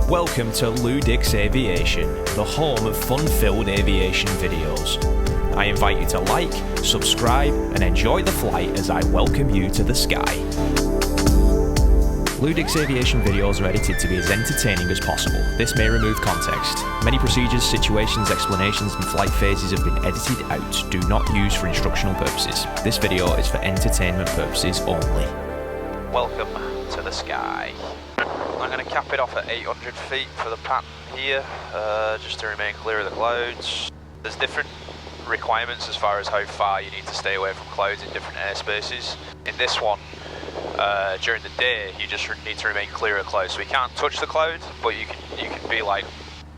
Welcome to LewDix Aviation, the home of fun-filled aviation videos. I invite you to like, subscribe, and enjoy the flight as I welcome you to the sky. LewDix Aviation videos are edited to be as entertaining as possible. This may remove context. Many procedures, situations, explanations, and flight phases have been edited out. Do not use for instructional purposes. This video is for entertainment purposes only. Welcome to the sky. I'm going to cap it off at 800 feet for the pattern here, just to remain clear of the clouds. There's different requirements as far as how far you need to stay away from clouds in different airspaces. In this one, during the day, you just need to remain clear of clouds. So we can't touch the cloud, but you can be like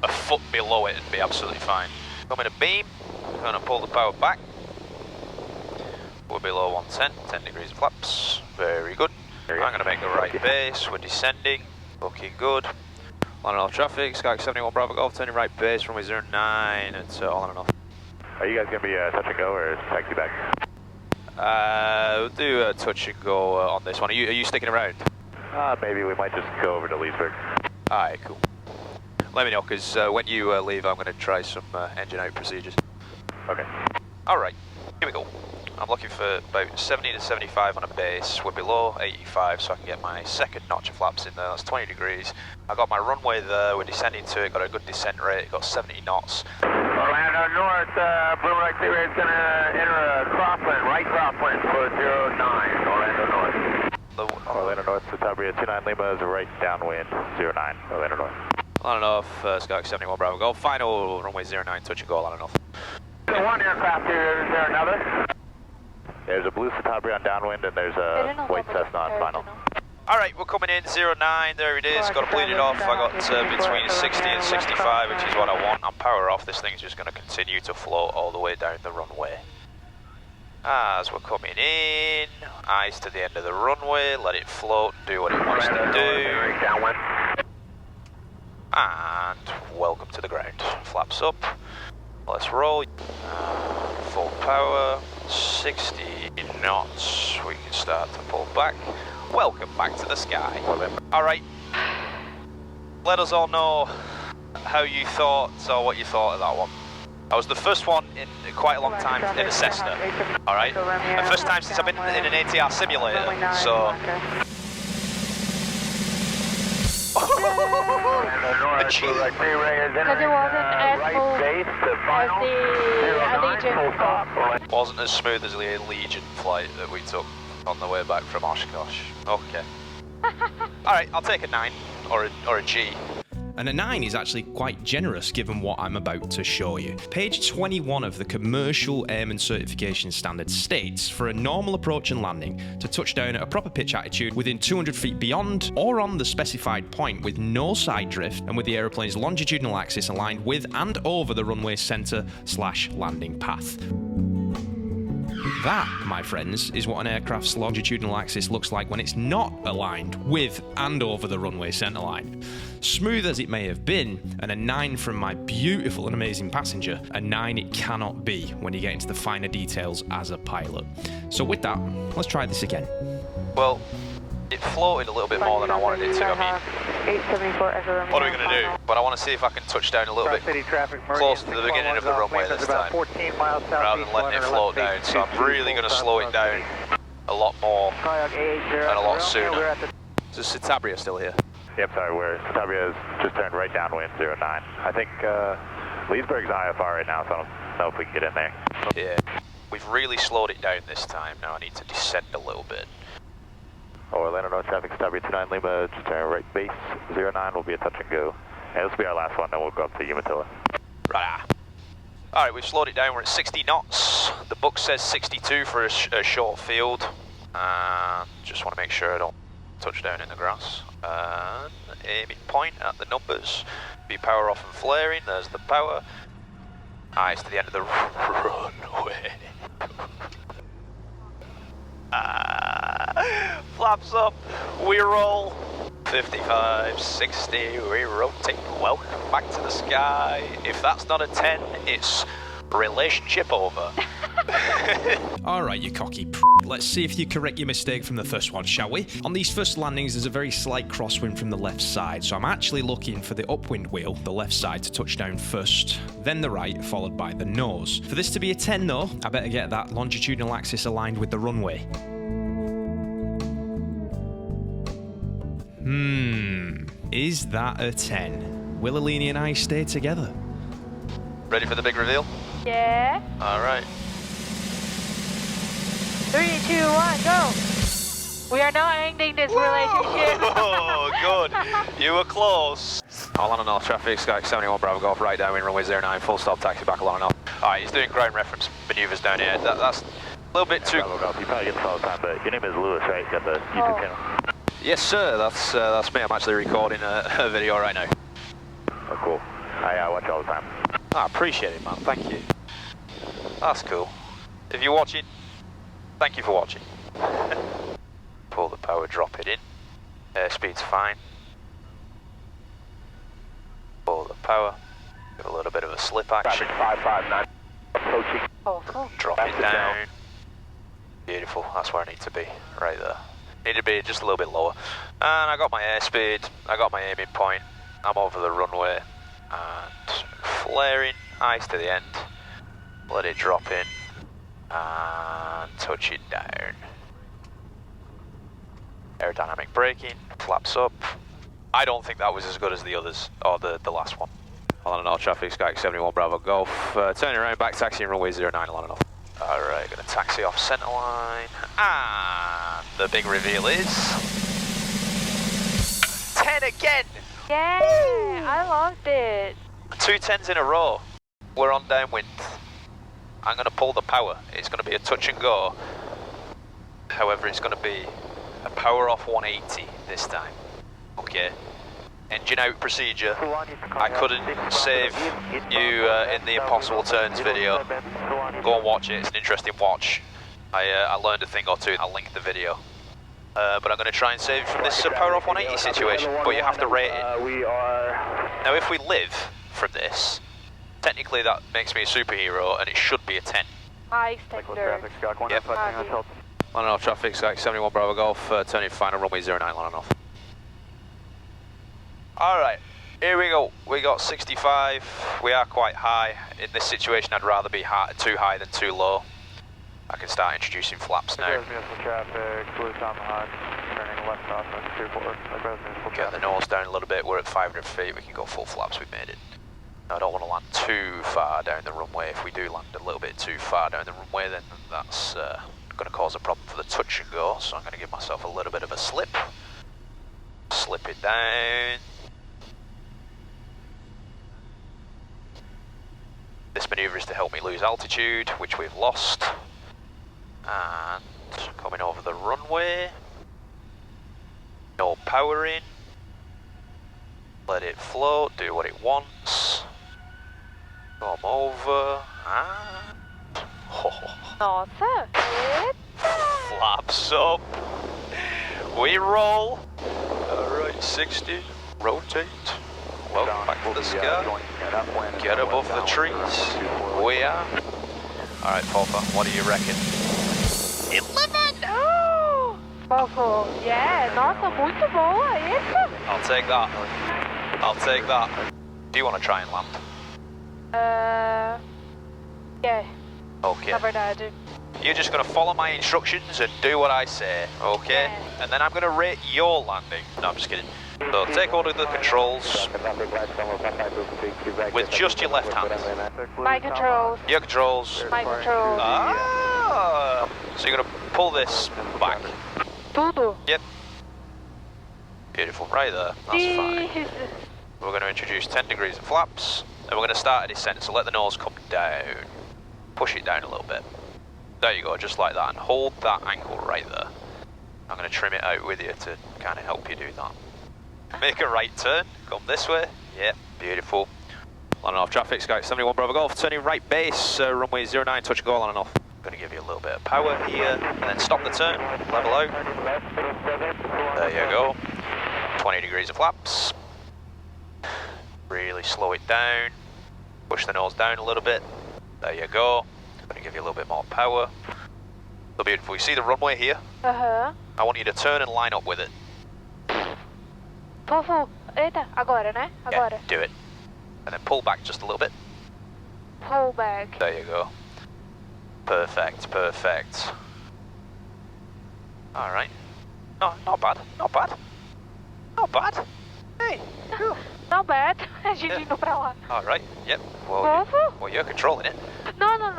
a foot below it and be absolutely fine. Coming a beam, I'm going to pull the power back. We're below 110, 10 degrees of flaps. Very good. I'm going to make the right base. We're descending. Looking good. On and off traffic, Sky 71 Bravo Golf, turning right base, runway 09, and on and off. Are you guys going to be touch and go or taxi back? We'll do a touch and go on this one. Are you sticking around? Maybe we might just go over to Leesburg. Alright, cool. Let me know, because when you leave, I'm going to try some engine out procedures. Okay. Alright, here we go. I'm looking for about 70 to 75 on a base. We're below 85, so I can get my second notch of flaps in there. That's 20 degrees. I got my runway there. We're descending to it. Got a good descent rate. Got 70 knots. Orlando North, Boomerang Seaway is going to enter a crosswind, right crosswind for 09, Orlando North. Orlando North, Citabria 29 Lima is right downwind, 09, Orlando North. On and off, Sky 71 Bravo Golf. Final runway 09, touch and go, on and off. So one aircraft here, is there another? There's a blue Citabria on downwind and there's a white Cessna on final. Alright, we're coming in 09, there it is, got to bleed it off. I got between 60 and 65, which is what I want. I'm power off, this thing's just going to continue to float all the way down the runway. As we're coming in, eyes to the end of the runway, let it float and do what it wants to do. And welcome to the ground. Flaps up, let's roll. Full power, 60 knots, we can start to pull back. Welcome back to the sky. Alright, let us all know how you thought, or what you thought of that one. I was the first one in quite a long time in a Cessna, alright? The first time since I've been in an ATR simulator, so... Because it wasn't as smooth as the Allegiant. Wasn't as smooth as the Allegiant flight that we took on the way back from Oshkosh. Okay. Alright, I'll take a 9 or a G. And a 9 is actually quite generous given what I'm about to show you. Page 21 of the Commercial Airman Certification Standard states, for a normal approach and landing, to touch down at a proper pitch attitude within 200 feet beyond or on the specified point with no side drift and with the aeroplane's longitudinal axis aligned with and over the runway center/landing path. That, my friends, is what an aircraft's longitudinal axis looks like when it's not aligned with and over the runway centerline. Smooth as it may have been, and a 9 from my beautiful and amazing passenger, a 9 it cannot be when you get into the finer details as a pilot. So with that, let's try this again. Well, it floated a little bit more than I wanted it to. I mean, what are we going to do? But I want to see if I can touch down a little bit close to the beginning of the runway this time, rather than letting it float down. So I'm really going to slow it down a lot more and a lot sooner. Is Citabria still here? Yep, sorry, Citabria has just turned right downwind, 09. I think Leesburg's IFR right now, so I don't know if we can get in there. Yeah, we've really slowed it down this time. Now I need to descend a little bit. Orlando North traffic, Citabria 29 Lima, just turn right base, 09 will be a touch and go. And this will be our last one, then we'll go up to Umatilla. Right. Alright, we've slowed it down, we're at 60 knots. The book says 62 for a short field. Just want to make sure I don't touch down in the grass. And aiming point at the numbers. Be power off and flaring, there's the power. Eyes to the end of the runway. Flaps up, we roll. 55, 60, we rotate. Welcome back to the sky. If that's not a 10, it's Relationship over. Alright, you cocky p***. Let's see if you correct your mistake from the first one, shall we? On these first landings, there's a very slight crosswind from the left side, so I'm actually looking for the upwind wheel, the left side, to touch down first, then the right, followed by the nose. For this to be a 10 though, I better get that longitudinal axis aligned with the runway. Is that a 10? Will Aline and I stay together? Ready for the big reveal? Yeah. Alright. 3, 2, 1, go. We are now ending this relationship. Oh, good. You were close. All on and off traffic, Sky 71 Bravo Golf, right down in runway 09, full stop, taxi back along and off. Alright, he's doing ground reference maneuvers down here. That's a little bit too... Bravo Golf, you probably get this all the time, but your name is Lewis, right? You got the YouTube channel? Yes, sir. That's me. I'm actually recording a video right now. Oh, cool. I watch all the time. I appreciate it, man. Thank you. That's cool. If you're watching, thank you for watching. Pull the power, drop it in. Airspeed's fine. Pull the power. Give a little bit of a slip action. 559. Approaching. Oh, cool. Drop it down. Beautiful. That's where I need to be. Right there. Need to be just a little bit lower. And I got my airspeed. I got my aiming point. I'm over the runway. And flaring. Ice to the end. Let it drop in. And touch it down. Aerodynamic braking. Flaps up. I don't think that was as good as the others. Or the last one. On and off traffic. Sky 71 Bravo Golf. Turning around, back taxiing runway 09 on and off. Alright, gonna taxi off centre line, and the big reveal is 10 again! Yeah, I loved it. 2 10s in a row. We're on downwind. I'm gonna pull the power. It's gonna be a touch and go. However, it's gonna be a power off 180 this time. Okay. Engine out procedure. I couldn't save you in the Impossible Turns video. Go and watch it, it's an interesting watch. I learned a thing or two, I'll link the video. But I'm going to try and save from this power off 180 situation, but you have to rate it. Now if we live from this, technically that makes me a superhero and it should be a 10. High standard. Yep. On and off traffic, Sky 71 Bravo Golf, turning final runway 09 on and off. Alright, here we go. We got 65. We are quite high. In this situation, I'd rather be too high than too low. I can start introducing flaps now. Get the nose down a little bit. We're at 500 feet. We can go full flaps. We've made it. I don't want to land too far down the runway. If we do land a little bit too far down the runway, then that's going to cause a problem for the touch and go. So I'm going to give myself a little bit of a slip. Slip it down. This manoeuvre is to help me lose altitude, which we've lost. And coming over the runway. No power in. Let it float, do what it wants. Come over and... Not so good. Flaps up. We roll. Alright, 60. Rotate. Welcome back to the sky. Get above the trees. We are. Alright, Papa, what do you reckon? 11! Oh, Papa, yeah, nossa, muito boa, isso. I'll take that. I'll take that. Do you want to try and land? Yeah. Okay. Na verdade. You're just going to follow my instructions and do what I say, okay? Yeah. And then I'm going to rate your landing. No, I'm just kidding. So take hold of the controls with just your left hand. My controls. Your controls. My controls. Ah! So you're going to pull this back. Tudo. Yep. Beautiful, right there. That's fine. Jesus. We're going to introduce 10 degrees of flaps, and we're going to start a descent, so let the nose come down. Push it down a little bit. There you go, just like that, and hold that angle right there. I'm going to trim it out with you to kind of help you do that. Make a right turn, come this way. Yep, beautiful. On and off traffic, Sky 71 Bravo Golf, turning right base, runway 09, touch and go on and off. I'm going to give you a little bit of power here, and then stop the turn, level out. There you go. 20 degrees of flaps. Really slow it down. Push the nose down a little bit. There you go. I'm going to give you a little bit more power. So beautiful. You see the runway here? Aham. I want you to turn and line up with it. Full. Eita, agora, né? Agora. Yeah, do it. And then pull back just a little bit. Pull back. There you go. Perfect, perfect. Alright. No, not bad, not bad. Not bad. Hey. Not bad. A gente indo pra lá. Alright, yep. Well, Fofo? you're controlling it. No. No,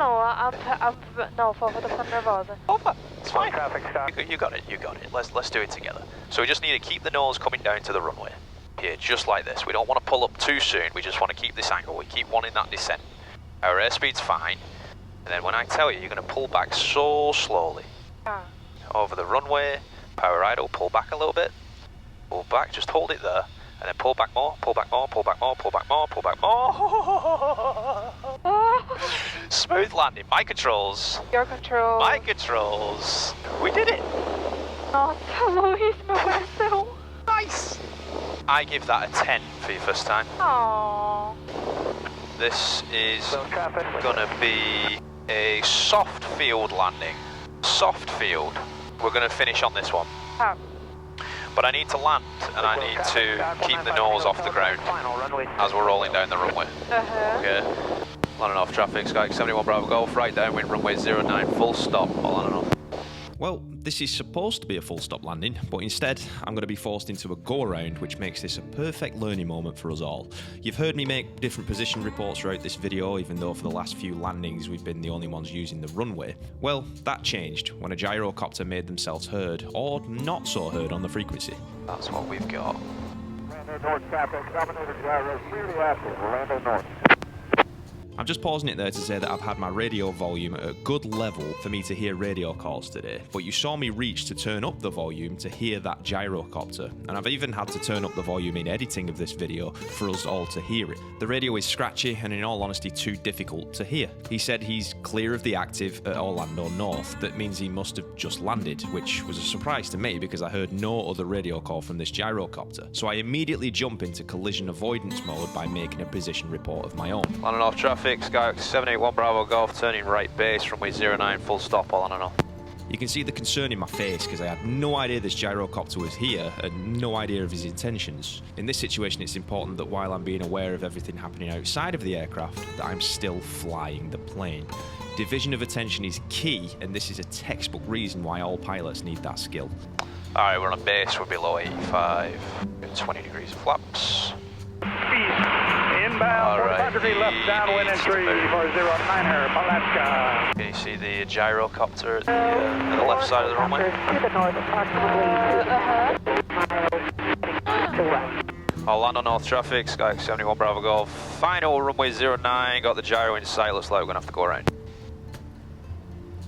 Fofo, tô ficando nervosa. Over. It's fine. Traffic stop. You got it, you got it. Let's do it together. So we just need to keep the nose coming down to the runway. Here, just like this. We don't want to pull up too soon. We just want to keep this angle. We keep wanting that descent. Our airspeed's fine. And then when I tell you, you're going to pull back so slowly. Over the runway. Power idle. Pull back a little bit. Pull back. Just hold it there. And then pull back more. Pull back more. Pull back more. Pull back more. Pull back more. Smooth landing. My controls. Your control. My controls. We did it. Nossa, Luís, meu coração. Nice. I give that a 10 for your first time. Aww. This is gonna be a soft field landing. Soft field. We're gonna finish on this one. Oh. But I need to land and I need to keep the nose off the ground as we're rolling down the runway. Okay. Landing off traffic, Sky 71 Bravo Golf, right downwind runway 09, full stop, all on and off. Well, this is supposed to be a full stop landing, but instead I'm going to be forced into a go-around, which makes this a perfect learning moment for us all. You've heard me make different position reports throughout this video, even though for the last few landings we've been the only ones using the runway. Well, that changed when a gyrocopter made themselves heard, or not so heard on the frequency. That's what we've got. Orlando North traffic, Dominator gyro, really active, Orlando North. I'm just pausing it there to say that I've had my radio volume at a good level for me to hear radio calls today, but you saw me reach to turn up the volume to hear that gyrocopter, and I've even had to turn up the volume in editing of this video for us all to hear it. The radio is scratchy and in all honesty too difficult to hear. He said he's clear of the active at Orlando North. That means he must have just landed, which was a surprise to me because I heard no other radio call from this gyrocopter. So I immediately jump into collision avoidance mode by making a position report of my own. Landing off traffic, Sky 781 Bravo Golf, turning right base, runway 09, full stop, all on and off. You can see the concern in my face because I had no idea this gyrocopter was here and no idea of his intentions. In this situation, it's important that while I'm being aware of everything happening outside of the aircraft, that I'm still flying the plane. Division of attention is key, and this is a textbook reason why all pilots need that skill. Alright, we're on base, we're below 85, 20 degrees of flaps. Inbound, 45 degree left downwind entry for 09er, Alaska. Can you see the gyrocopter at the left side of the runway? To the north, approximately. Orlando North traffic, Sky 71 Bravo Golf, final runway 09, got the gyro in sight, looks like we're gonna have to go around.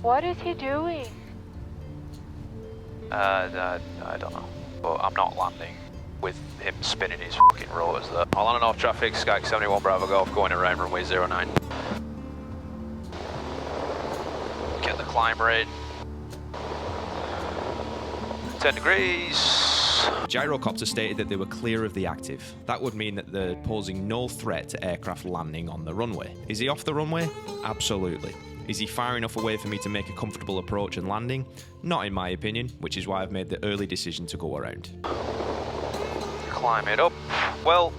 What is he doing? I don't know, but I'm not landing with him spinning his fucking rotors there. Orlando North traffic, Sky 71 Bravo Golf, going around runway 09. Get the climb rate. 10 degrees. Gyrocopter stated that they were clear of the active. That would mean that they're posing no threat to aircraft landing on the runway. Is he off the runway? Absolutely. Is he far enough away for me to make a comfortable approach and landing? Not in my opinion, which is why I've made the early decision to go around. Climb it up. Well,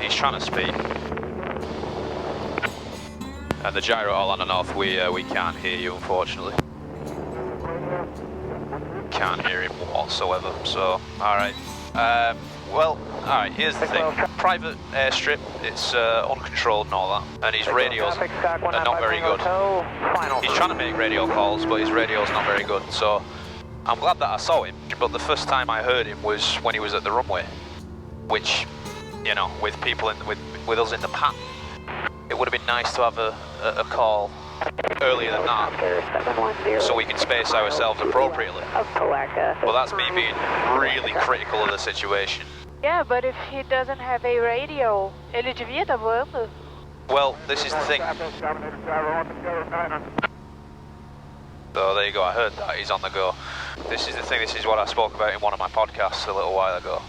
he's trying to speak. And the gyro all on and off, we can't hear you, unfortunately. Can't hear him whatsoever, so, alright. Well, alright, here's the thing. Private airstrip, it's uncontrolled and all that, and his radios are not very good. He's trying to make radio calls, but his radio's not very good, so I'm glad that I saw him, but the first time I heard him was when he was at the runway, which, you know, with people with us in the pattern, it would have been nice to have a call earlier than that, so we can space ourselves appropriately. But that's me being really critical of the situation. Yeah, but if he doesn't have a radio, ele devia estar voando? Well, this is the thing. So there you go, I heard that, he's on the go. This is the thing, this is what I spoke about in one of my podcasts a little while ago.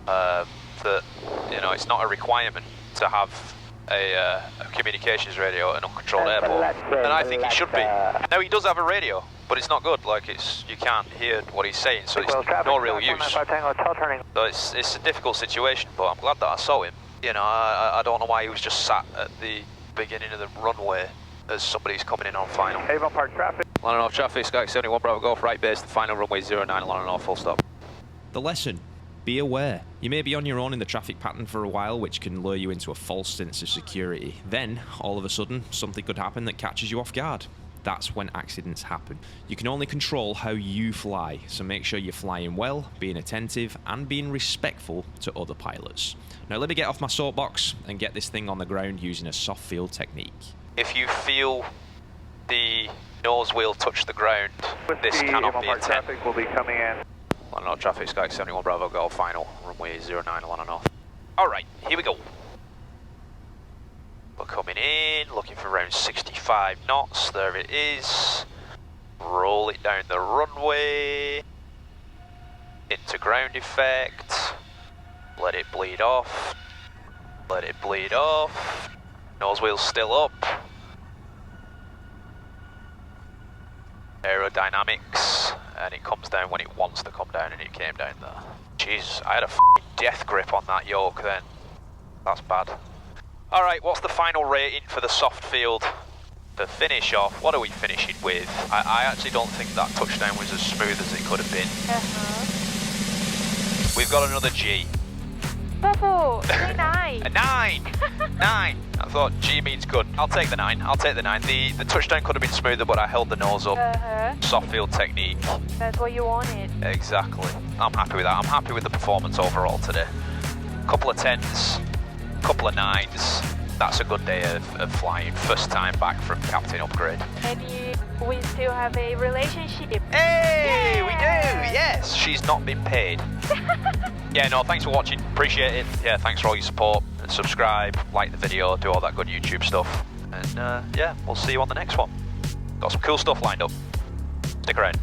That, you know, it's not a requirement to have a communications radio at an uncontrolled airport, and I think it should be. Now he does have a radio, but it's not good. Like you can't hear what he's saying, so it's no real use. So it's a difficult situation, but I'm glad that I saw him. You know, I don't know why he was just sat at the beginning of the runway as somebody's coming in on final. Avon Park traffic. Landing off traffic, Sky 71 Bravo Golf, right base, the final runway 09, landing off, full stop. The lesson: be aware. You may be on your own in the traffic pattern for a while, which can lure you into a false sense of security. Then, all of a sudden, something could happen that catches you off guard. That's when accidents happen. You can only control how you fly, so make sure you're flying well, being attentive, and being respectful to other pilots. Now let me get off my soapbox and get this thing on the ground using a soft field technique. If you feel the nose wheel touch the ground, this cannot be a 10. Traffic will be coming in. Landing off traffic, Sky 71 Bravo Golf, final, runway 09, landing off. Alright, here we go. We're coming in, looking for around 65 knots, there it is. Roll it down the runway. Into ground effect. Let it bleed off. Let it bleed off. Nose wheel's still up. Aerodynamics, and it comes down when it wants to come down, and it came down there. Jeez, I had a f***ing death grip on that yoke then. That's bad. Alright, what's the final rating for the soft field? To finish off, what are we finishing with? I actually don't think that touchdown was as smooth as it could have been. We've got another G. Purple, say 9. A 9! 9! I thought G means good. I'll take the 9, I'll take the 9. The touchdown could have been smoother, but I held the nose up. Soft field technique. That's what you wanted. Exactly. I'm happy with that. I'm happy with the performance overall today. Couple of 10s, couple of 9s. That's a good day of flying. First time back from captain upgrade. And we still have a relationship. Hey, yeah. we do, yes. She's not been paid. Yeah, no, thanks for watching. Appreciate it. Yeah, thanks for all your support. And subscribe, like the video, do all that good YouTube stuff. And yeah, we'll see you on the next one. Got some cool stuff lined up. Stick around.